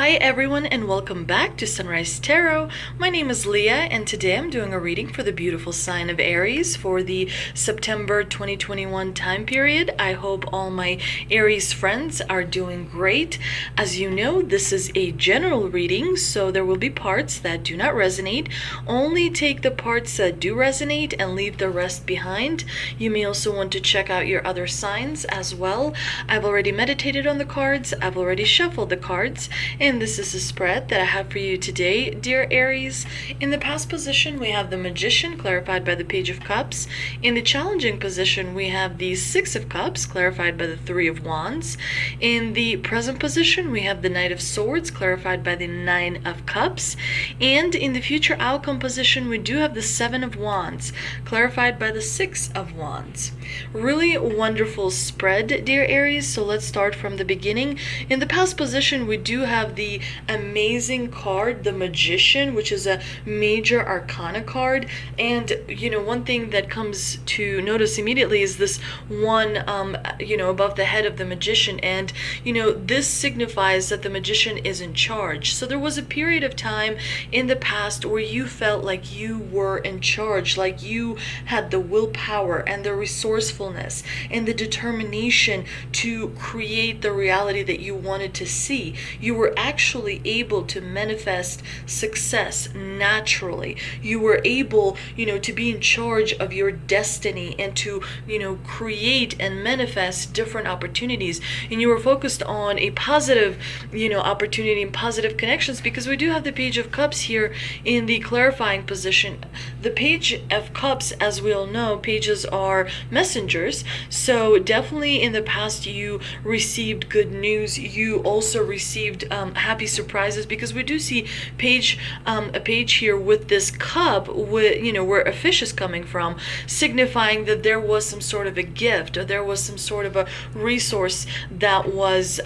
Hi everyone and welcome back to Sunrise Tarot. My name is Leah and today I'm doing a reading for the beautiful sign of Aries for the September 2021 time period. I hope all my Aries friends are doing great. As you know, this is a general reading, so there will be parts that do not resonate. Only take the parts that do resonate and leave the rest behind. You may also want to check out your other signs as well. I've already meditated on the cards, I've already shuffled the cards, and this is the spread that I have for you today, dear Aries. In the past position, we have the Magician, clarified by the Page of Cups. In the challenging position, we have the Six of Cups, clarified by the Three of Wands. In the present position, we have the Knight of Swords, clarified by the Nine of Cups. And in the future outcome position, we do have the Seven of Wands, clarified by the Six of Wands. Really wonderful spread, dear Aries. So let's start from the beginning. In the past position, we do have the amazing card, the Magician, which is a major arcana card. And one thing that comes to notice immediately is this one above the head of the Magician, and this signifies that the Magician is in charge. So there was a period of time in the past where you felt like you were in charge, like you had the willpower and the resourcefulness and the determination to create the reality that you wanted to see. You were actually able to manifest success naturally. You were able, to be in charge of your destiny and to, create and manifest different opportunities. And you were focused on a positive, opportunity and positive connections, because we do have the Page of Cups here in the clarifying position. The Page of Cups, as we all know, pages are messengers. So definitely in the past you received good news. You also received happy surprises, because we do see a page here with this cup, with where a fish is coming from, signifying that there was some sort of a gift, or there was some sort of a resource that was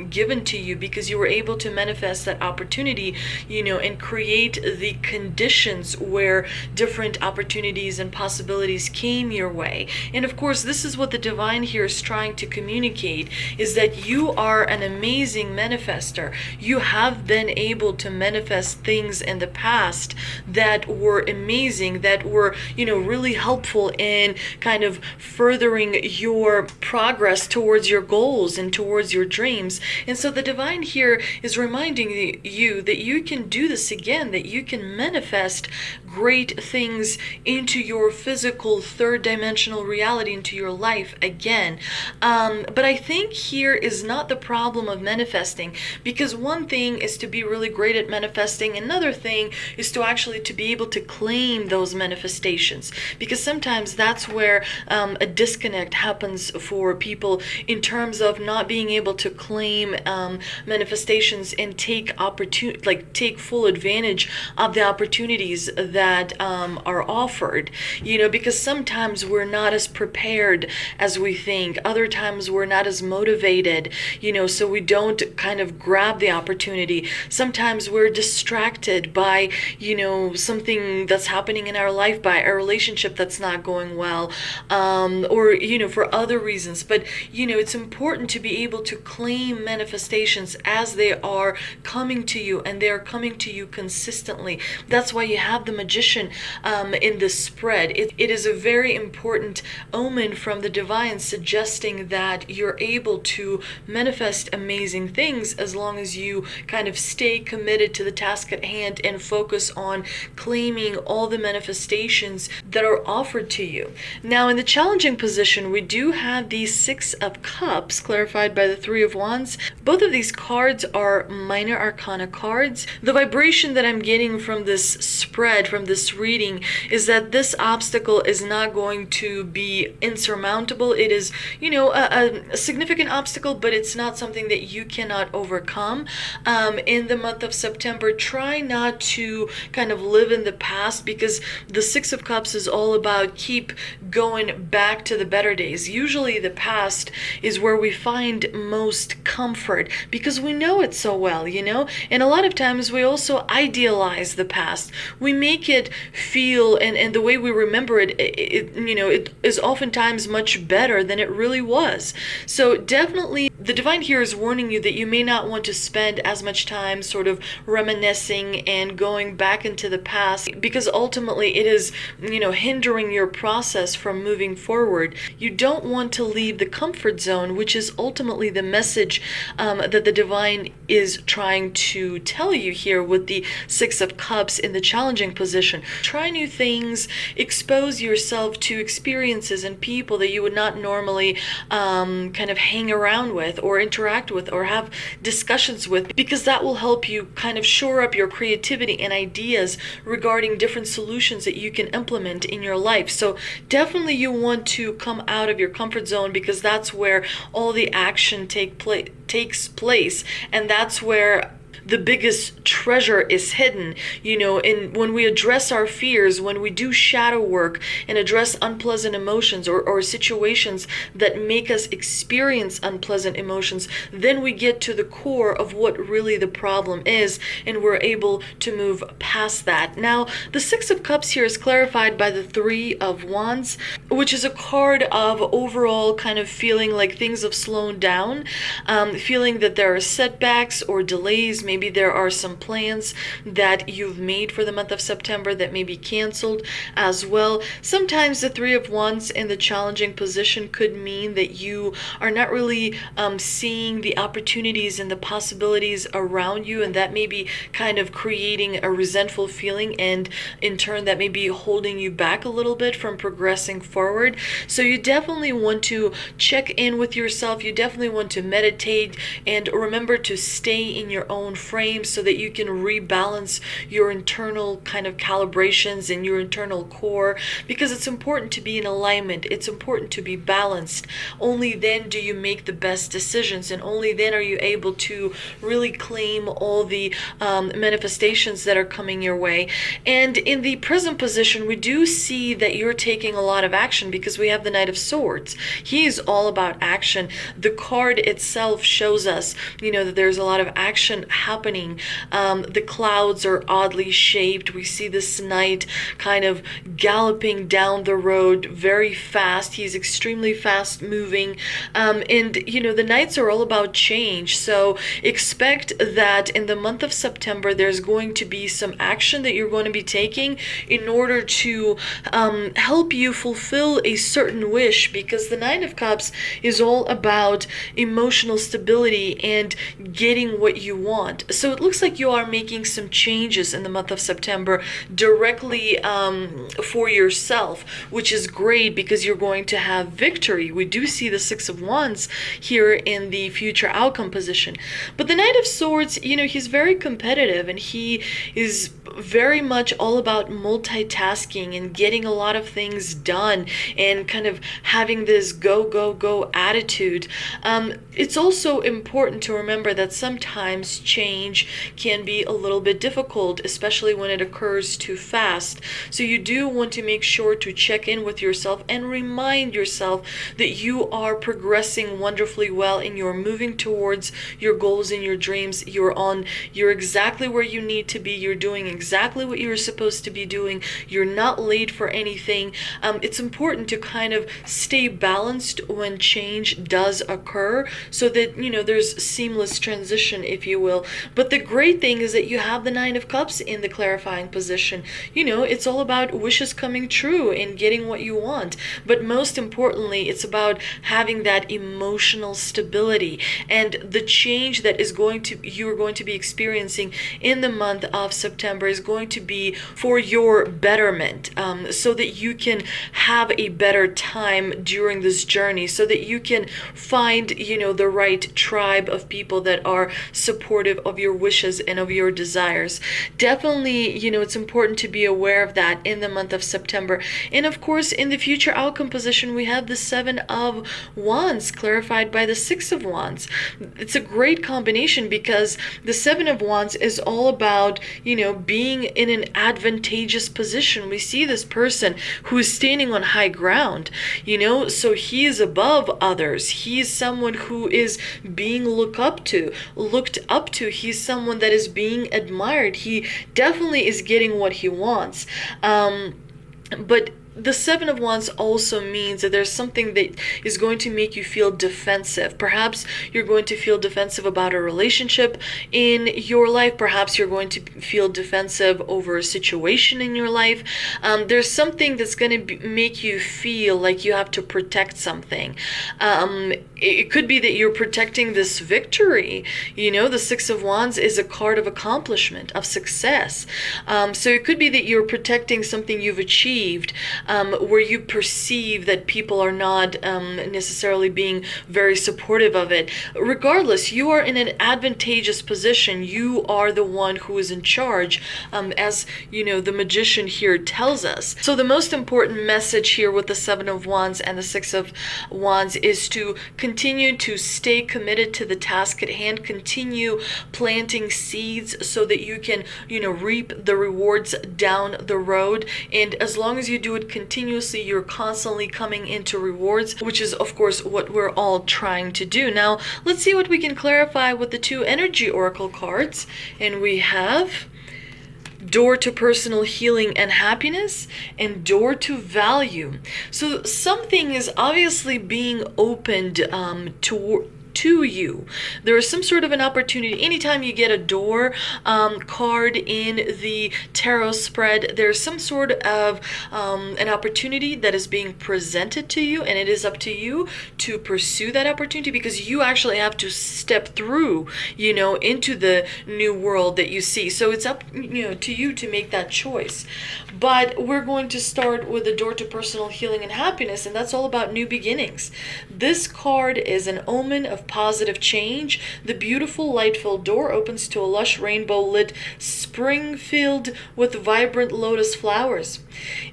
given to you, because you were able to manifest that opportunity, and create the conditions where different opportunities and possibilities came your way. And of course, this is what the divine here is trying to communicate, is that you are an amazing manifester. You have been able to manifest things in the past that were amazing, that were, really helpful in kind of furthering your progress towards your goals and towards your dreams. And so the divine here is reminding you that you can do this again, that you can manifest great things into your physical third dimensional reality, into your life again. But I think here is not the problem of manifesting, because one thing is to be really great at manifesting, another thing is to actually to be able to claim those manifestations, because sometimes that's where a disconnect happens for people, in terms of not being able to claim manifestations and take full advantage of the opportunities that are offered, because sometimes we're not as prepared as we think. Other times we're not as motivated, so we don't kind of grab the opportunity. Sometimes we're distracted by, something that's happening in our life, by a relationship that's not going well, or, for other reasons. But, it's important to be able to claim manifestations as they are coming to you, and they are coming to you consistently. That's why you have the Magician in this spread. It is a very important omen from the divine, suggesting that you're able to manifest amazing things as long as you kind of stay committed to the task at hand and focus on claiming all the manifestations that are offered to you. Now, in the challenging position, we do have the Six of Cups, clarified by the Three of Wands. Both of these cards are minor arcana cards. The vibration that I'm getting from this spread, from this reading, is that this obstacle is not going to be insurmountable. It is, a significant obstacle, but it's not something that you cannot overcome. In the month of September, try not to kind of live in the past, because the Six of Cups is all about keep going back to the better days. Usually the past is where we find most comfort because we know it so well, and a lot of times we also idealize the past. We make it feel, and the way we remember it is oftentimes much better than it really was. So definitely the divine here is warning you that you may not want to spend as much time sort of reminiscing and going back into the past, because ultimately it is, hindering your process from moving forward. You don't want to leave the comfort zone, which is ultimately the message that the divine is trying to tell you here with the Six of Cups in the challenging position. Try new things, expose yourself to experiences and people that you would not normally kind of hang around with or interact with or have discussions with, because that will help you kind of shore up your creativity and ideas regarding different solutions that you can implement in your life. So definitely you want to come out of your comfort zone, because that's where all the action takes place, and that's where the biggest treasure is hidden, and when we address our fears, when we do shadow work and address unpleasant emotions or situations that make us experience unpleasant emotions, then we get to the core of what really the problem is, and we're able to move past that. Now, the Six of Cups here is clarified by the Three of Wands, which is a card of overall kind of feeling like things have slowed down, feeling that there are setbacks or delays. Maybe there are some plans that you've made for the month of September that may be canceled as well. Sometimes the Three of Wands in the challenging position could mean that you are not really seeing the opportunities and the possibilities around you, and that may be kind of creating a resentful feeling, and in turn that may be holding you back a little bit from progressing forward. So you definitely want to check in with yourself. You definitely want to meditate and remember to stay in your own frame so that you can rebalance your internal kind of calibrations and your internal core, because it's important to be in alignment. It's important to be balanced. Only then do you make the best decisions, and only then are you able to really claim all the manifestations that are coming your way. And in the present position, we do see that you're taking a lot of action, because we have the Knight of Swords. He is all about action. The card itself shows us, that there's a lot of action happening. The clouds are oddly shaped. We see this knight kind of galloping down the road very fast. He's extremely fast moving. And the knights are all about change. So expect that in the month of September, there's going to be some action that you're going to be taking in order to help you fulfill a certain wish, because the Nine of Cups is all about emotional stability and getting what you want. So it looks like you are making some changes in the month of September directly for yourself, which is great because you're going to have victory. We do see the Six of Wands here in the future outcome position. But the Knight of Swords, he's very competitive, and he is very much all about multitasking and getting a lot of things done and kind of having this go, go, go attitude. It's also important to remember that sometimes change can be a little bit difficult, especially when it occurs too fast. So you do want to make sure to check in with yourself and remind yourself that you are progressing wonderfully well and you're moving towards your goals and your dreams. You're exactly where you need to be. You're doing exactly what you're supposed to be doing. You're not late for anything. It's important to kind of stay balanced when change does occur, so that there's seamless transition, if you will. But the great thing is that you have the Nine of Cups in the clarifying position. It's all about wishes coming true and getting what you want. But most importantly, it's about having that emotional stability, and the change that you're going to be experiencing in the month of September is going to be for your betterment, so that you can have a better time during this journey, so that you can find the right tribe of people that are supportive of your wishes and of your desires. Definitely, it's important to be aware of that in the month of September. And of course, in the future outcome position, we have the Seven of Wands clarified by the Six of Wands. It's a great combination because the Seven of Wands is all about, being in an advantageous position. We see this person who is standing on high ground, so he is above others. He's someone who is being looked up to. He's someone that is being admired. He definitely is getting what he wants. But the Seven of Wands also means that there's something that is going to make you feel defensive. Perhaps you're going to feel defensive about a relationship in your life. Perhaps you're going to feel defensive over a situation in your life. There's something that's going to make you feel like you have to protect something. It could be that you're protecting this victory. The Six of Wands is a card of accomplishment, of success. So it could be that you're protecting something you've achieved, where you perceive that people are not necessarily being very supportive of it. Regardless, you are in an advantageous position. You are the one who is in charge, as the magician here tells us. So the most important message here with the Seven of Wands and the Six of Wands is to continue to stay committed to the task at hand, continue planting seeds so that you can, reap the rewards down the road. And as long as you do it continuously, you're constantly coming into rewards, which is of course what we're all trying to do. Now let's see what we can clarify with the two energy oracle cards. And we have door to personal healing and happiness, and door to value. So something is obviously being opened to you. There is some sort of an opportunity. Anytime you get a door card in the tarot spread, there's some sort of an opportunity that is being presented to you, and it is up to you to pursue that opportunity, because you actually have to step through, into the new world that you see. So it's up, to you to make that choice. But we're going to start with the door to personal healing and happiness, and that's all about new beginnings. This card is an omen of positive change. The beautiful light-filled door opens to a lush rainbow-lit spring filled with vibrant lotus flowers.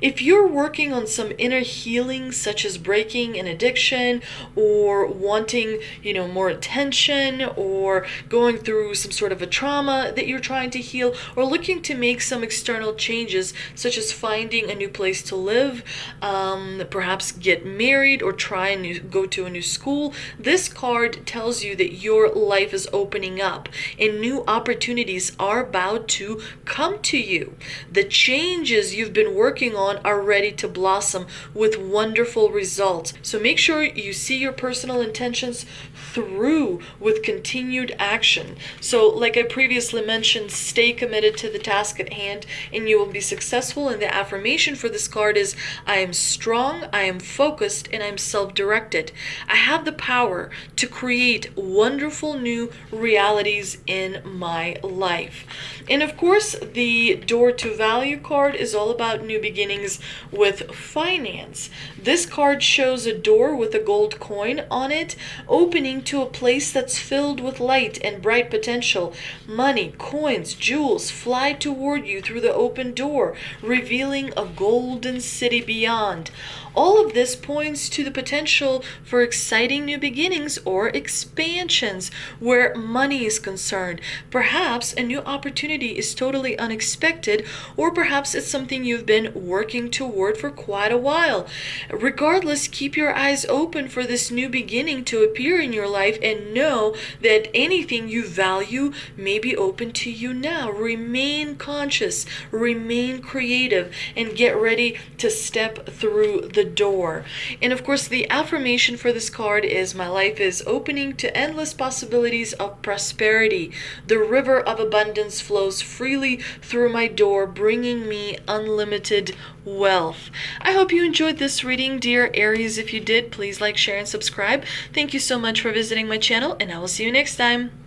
If you're working on some inner healing, such as breaking an addiction, or wanting, more attention, or going through some sort of a trauma that you're trying to heal, or looking to make some external changes, such as finding a new place to live, perhaps get married, or try and go to a new school, this card tells you that your life is opening up and new opportunities are about to come to you. The changes you've been working on are ready to blossom with wonderful results. So make sure you see your personal intentions through with continued action. So like I previously mentioned, stay committed to the task at hand and you will be successful. And the affirmation for this card is, I am strong, I am focused, and I'm self-directed. I have the power to create wonderful new realities in my life. And of course, the door to value card is all about new beginnings with finance. This card shows a door with a gold coin on it, opening to a place that's filled with light and bright potential. Money, coins, jewels fly toward you through the open door, revealing a golden city beyond. All of this points to the potential for exciting new beginnings or expansions where money is concerned. Perhaps a new opportunity is totally unexpected, or perhaps it's something you've been working toward for quite a while. Regardless, keep your eyes open for this new beginning to appear in your life and know that anything you value may be open to you now. Remain conscious, remain creative, and get ready to step through the door. And of course, the affirmation for this card is, my life is opening to endless possibilities of prosperity. The river of abundance flows freely through my door, bringing me unlimited wealth. I hope you enjoyed this reading, dear Aries. If you did, please like, share, and subscribe. Thank you so much for visiting my channel, and I will see you next time.